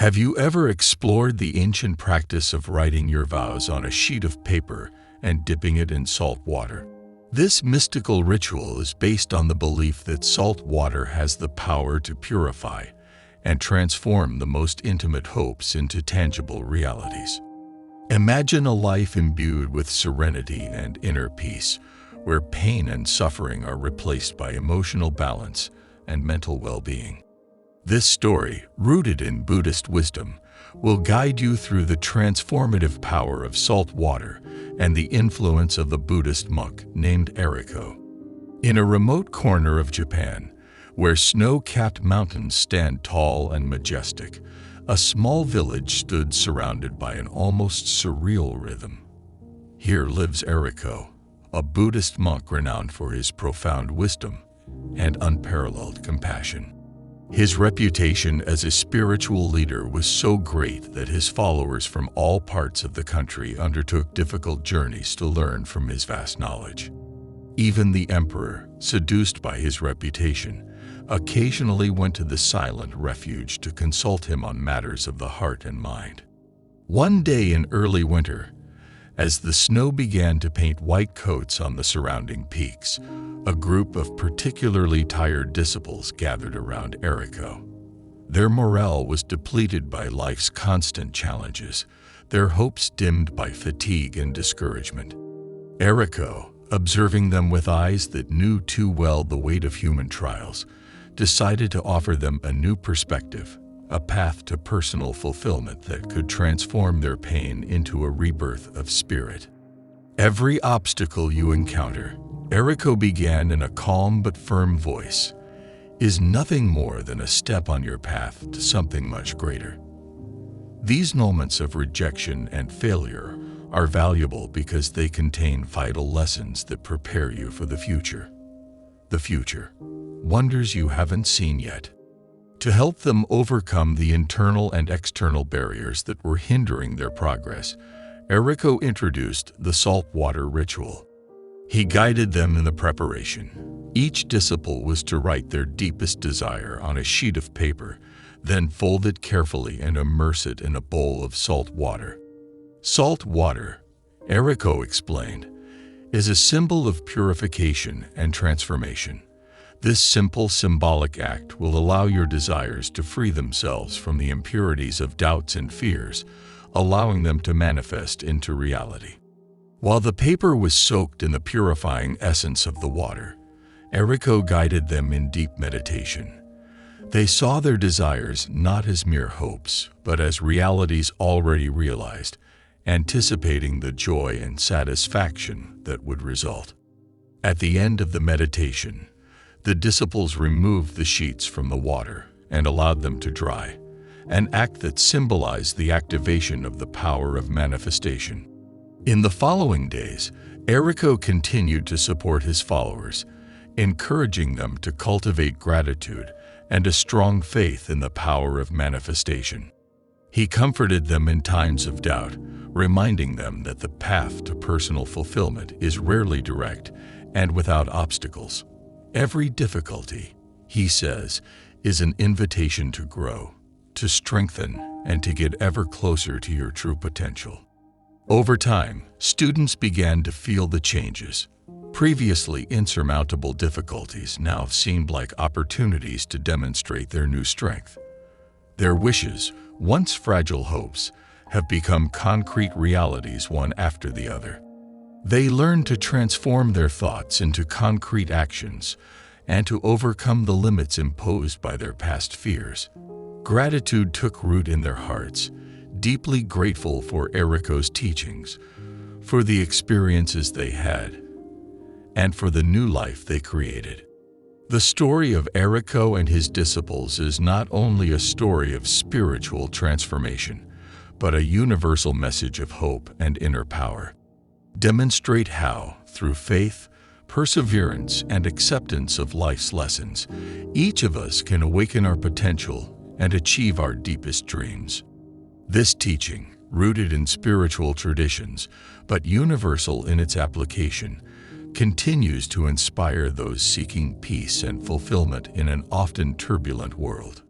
Have you ever explored the ancient practice of writing your vows on a sheet of paper and dipping it in salt water? This mystical ritual is based on the belief that salt water has the power to purify and transform the most intimate hopes into tangible realities. Imagine a life imbued with serenity and inner peace, where pain and suffering are replaced by emotional balance and mental well-being. This story, rooted in Buddhist wisdom, will guide you through the transformative power of salt water and the influence of the Buddhist monk named Arico. In a remote corner of Japan, where snow-capped mountains stand tall and majestic, a small village stood surrounded by an almost surreal rhythm. Here lives Arico, a Buddhist monk renowned for his profound wisdom and unparalleled compassion. His reputation as a spiritual leader was so great that his followers from all parts of the country undertook difficult journeys to learn from his vast knowledge. Even the emperor, seduced by his reputation, occasionally went to the silent refuge to consult him on matters of the heart and mind. One day in early winter, as the snow began to paint white coats on the surrounding peaks, a group of particularly tired disciples gathered around Arico. Their morale was depleted by life's constant challenges, their hopes dimmed by fatigue and discouragement. Arico, observing them with eyes that knew too well the weight of human trials, decided to offer them a new perspective, a path to personal fulfillment that could transform their pain into a rebirth of spirit. Every obstacle you encounter, Arico began in a calm but firm voice, is nothing more than a step on your path to something much greater. These moments of rejection and failure are valuable because they contain vital lessons that prepare you for the future. The future, wonders you haven't seen yet. To help them overcome the internal and external barriers that were hindering their progress, Arico introduced the salt water ritual. He guided them in the preparation. Each disciple was to write their deepest desire on a sheet of paper, then fold it carefully and immerse it in a bowl of salt water. Salt water, Arico explained, is a symbol of purification and transformation. This simple symbolic act will allow your desires to free themselves from the impurities of doubts and fears, allowing them to manifest into reality. While the paper was soaked in the purifying essence of the water, Arico guided them in deep meditation. They saw their desires not as mere hopes, but as realities already realized, anticipating the joy and satisfaction that would result. At the end of the meditation, the disciples removed the sheets from the water and allowed them to dry, an act that symbolized the activation of the power of manifestation. In the following days, Arico continued to support his followers, encouraging them to cultivate gratitude and a strong faith in the power of manifestation. He comforted them in times of doubt, reminding them that the path to personal fulfillment is rarely direct and without obstacles. Every difficulty, he says, is an invitation to grow, to strengthen, and to get ever closer to your true potential. Over time, students began to feel the changes. Previously insurmountable difficulties now seemed like opportunities to demonstrate their new strength. Their wishes, once fragile hopes, have become concrete realities one after the other. They learned to transform their thoughts into concrete actions and to overcome the limits imposed by their past fears. Gratitude took root in their hearts, deeply grateful for Arico's teachings, for the experiences they had, and for the new life they created. The story of Arico and his disciples is not only a story of spiritual transformation, but a universal message of hope and inner power. Demonstrate how, through faith, perseverance, and acceptance of life's lessons, each of us can awaken our potential and achieve our deepest dreams. This teaching, rooted in spiritual traditions, but universal in its application, continues to inspire those seeking peace and fulfillment in an often turbulent world.